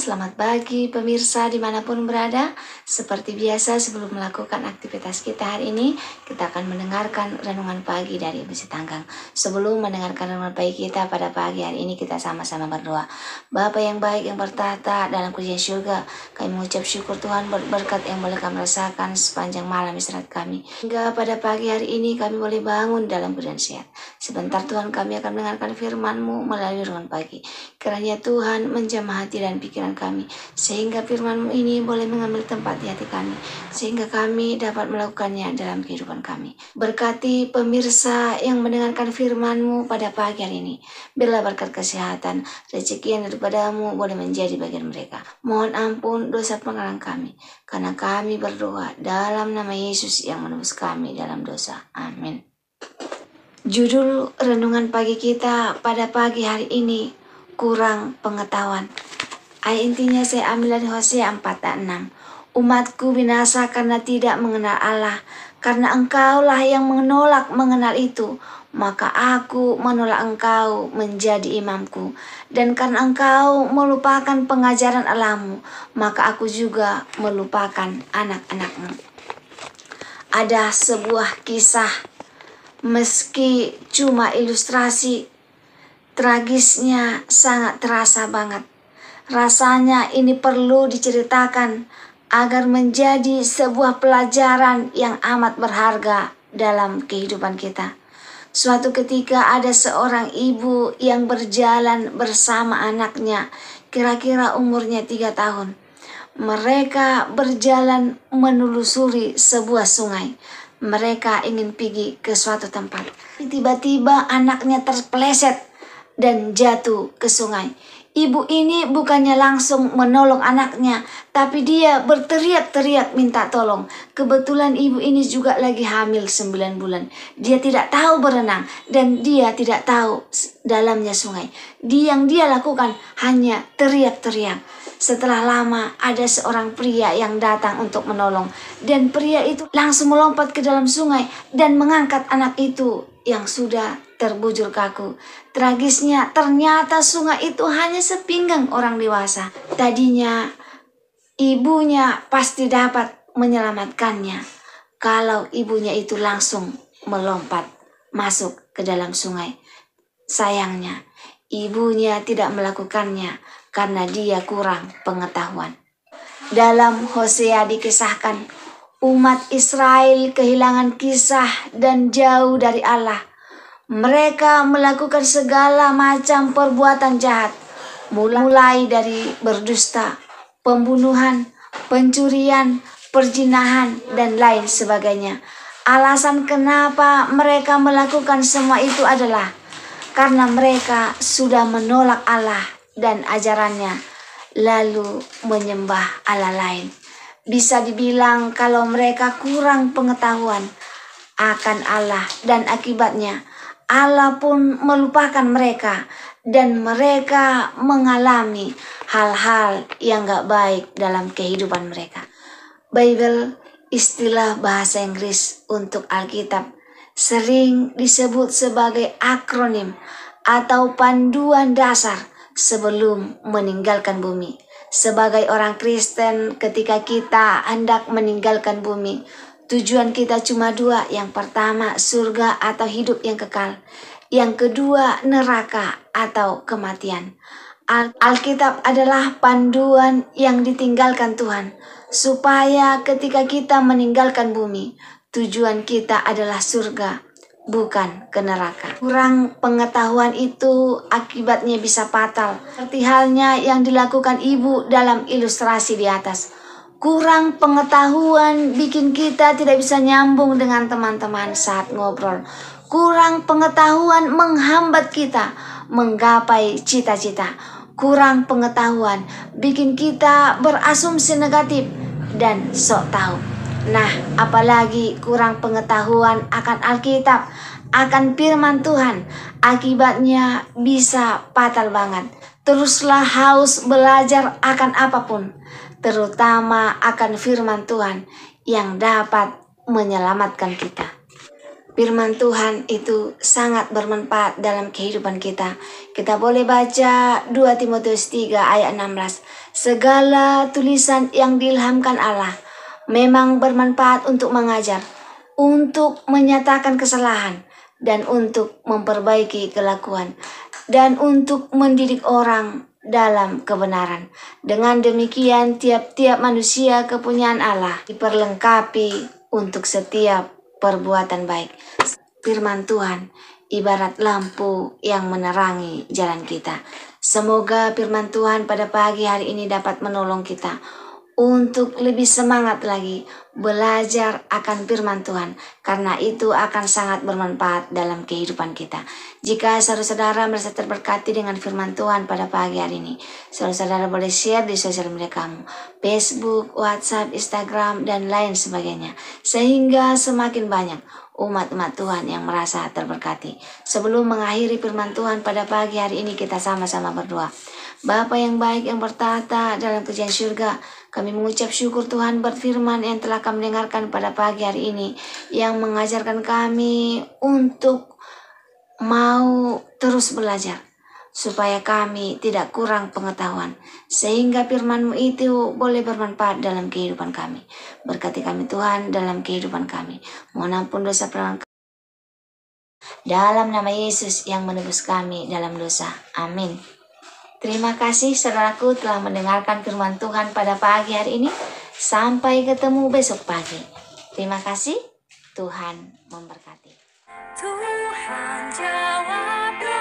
selamat pagi pemirsa dimanapun berada. Seperti biasa sebelum melakukan aktivitas kita hari ini, kita akan mendengarkan renungan pagi dari Ibu Sitanggang. Sebelum mendengarkan renungan pagi kita pada pagi hari ini, kita sama-sama berdoa. Bapa yang baik yang bertahta dalam kerajaan surga, kami mengucap syukur Tuhan berkat yang boleh kami rasakan sepanjang malam istirahat kami. Hingga pada pagi hari ini kami boleh bangun dalam keadaan sehat. Sebentar Tuhan kami akan mendengarkan firman-Mu melalui renungan pagi. Kiranya Tuhan menjamah hati dan pikiran kami, sehingga firman-Mu ini boleh mengambil tempat di hati kami, sehingga kami dapat melakukannya dalam kehidupan kami. Berkati pemirsa yang mendengarkan firman-Mu pada pagi hari ini. Biarlah berkat kesehatan, rezeki yang daripada-Mu boleh menjadi bagian mereka. Mohon ampun dosa pelanggaran kami, karena kami berdoa dalam nama Yesus yang menebus kami dalam dosa. Amin. Judul renungan pagi kita pada pagi hari ini, kurang pengetahuan. Ayat intinya saya ambil dari Hosea 4:6. Umatku binasa karena tidak mengenal Allah, karena engkaulah yang menolak mengenal itu, maka aku menolak engkau menjadi imamku. Dan karena engkau melupakan pengajaran Allahmu, maka aku juga melupakan anak-anakmu. Ada sebuah kisah, meski cuma ilustrasi, tragisnya sangat terasa banget. Rasanya ini perlu diceritakan agar menjadi sebuah pelajaran yang amat berharga dalam kehidupan kita. Suatu ketika ada seorang ibu yang berjalan bersama anaknya, kira-kira umurnya 3 tahun. Mereka berjalan menelusuri sebuah sungai. Mereka ingin pergi ke suatu tempat. Tiba-tiba anaknya terpeleset dan jatuh ke sungai. Ibu ini bukannya langsung menolong anaknya, tapi dia berteriak-teriak minta tolong. Kebetulan ibu ini juga lagi hamil 9 bulan. Dia tidak tahu berenang dan dia tidak tahu dalamnya sungai. Yang dia lakukan hanya teriak-teriak. Setelah lama ada seorang pria yang datang untuk menolong, dan pria itu langsung melompat ke dalam sungai dan mengangkat anak itu yang sudah terbujur kaku. Tragisnya ternyata sungai itu hanya sepinggang orang dewasa. Tadinya ibunya pasti dapat menyelamatkannya kalau ibunya itu langsung melompat masuk ke dalam sungai. Sayangnya ibunya tidak melakukannya karena dia kurang pengetahuan. Dalam Hosea dikisahkan, umat Israel kehilangan kisah dan jauh dari Allah. Mereka melakukan segala macam perbuatan jahat, mulai dari berdusta, pembunuhan, pencurian, perzinahan, dan lain sebagainya. Alasan kenapa mereka melakukan semua itu adalah karena mereka sudah menolak Allah dan ajarannya, lalu menyembah Allah lain. Bisa dibilang kalau mereka kurang pengetahuan akan Allah, dan akibatnya Allah pun melupakan mereka dan mereka mengalami hal-hal yang gak baik dalam kehidupan mereka. Bible, istilah bahasa Inggris untuk Alkitab, sering disebut sebagai akronim atau panduan dasar sebelum meninggalkan bumi. Sebagai orang Kristen, ketika kita hendak meninggalkan bumi, tujuan kita cuma 2. Yang pertama, surga atau hidup yang kekal. Yang kedua, neraka atau kematian. Alkitab adalah panduan yang ditinggalkan Tuhan, supaya ketika kita meninggalkan bumi, tujuan kita adalah surga, bukan ke neraka. Kurang pengetahuan itu akibatnya bisa fatal. Seperti halnya yang dilakukan ibu dalam ilustrasi di atas. Kurang pengetahuan bikin kita tidak bisa nyambung dengan teman-teman saat ngobrol. Kurang pengetahuan menghambat kita menggapai cita-cita. Kurang pengetahuan bikin kita berasumsi negatif dan sok tahu. Nah, apalagi kurang pengetahuan akan Alkitab, akan firman Tuhan, akibatnya bisa fatal banget. Teruslah haus belajar akan apapun, terutama akan firman Tuhan yang dapat menyelamatkan kita. Firman Tuhan itu sangat bermanfaat dalam kehidupan kita. Kita boleh baca 2 Timotius 3 ayat 16. Segala tulisan yang diilhamkan Allah memang bermanfaat untuk mengajar, untuk menyatakan kesalahan, dan untuk memperbaiki kelakuan, dan untuk mendidik orang dalam kebenaran. Dengan demikian, tiap-tiap manusia kepunyaan Allah diperlengkapi untuk setiap perbuatan baik. Firman Tuhan ibarat lampu yang menerangi jalan kita. Semoga firman Tuhan pada pagi hari ini dapat menolong kita untuk lebih semangat lagi belajar akan firman Tuhan, karena itu akan sangat bermanfaat dalam kehidupan kita. Jika saudara-saudara merasa terberkati dengan firman Tuhan pada pagi hari ini, saudara-saudara boleh share di sosial media kamu, Facebook, WhatsApp, Instagram, dan lain sebagainya, sehingga semakin banyak umat-umat Tuhan yang merasa terberkati. Sebelum mengakhiri firman Tuhan pada pagi hari ini, kita sama-sama berdoa. Bapa yang baik yang bertahta dalam kerajaan surga, kami mengucap syukur Tuhan berfirman yang telah kami dengarkan pada pagi hari ini, yang mengajarkan kami untuk mau terus belajar, supaya kami tidak kurang pengetahuan, sehingga firman-Mu itu boleh bermanfaat dalam kehidupan kami. Berkati kami Tuhan dalam kehidupan kami. Mohon ampun dosa pelanggan dalam nama Yesus yang menebus kami dalam dosa. Amin. Terima kasih saudaraku telah mendengarkan firman Tuhan pada pagi hari ini. Sampai ketemu besok pagi. Terima kasih. Tuhan memberkati. Tuhan jawab.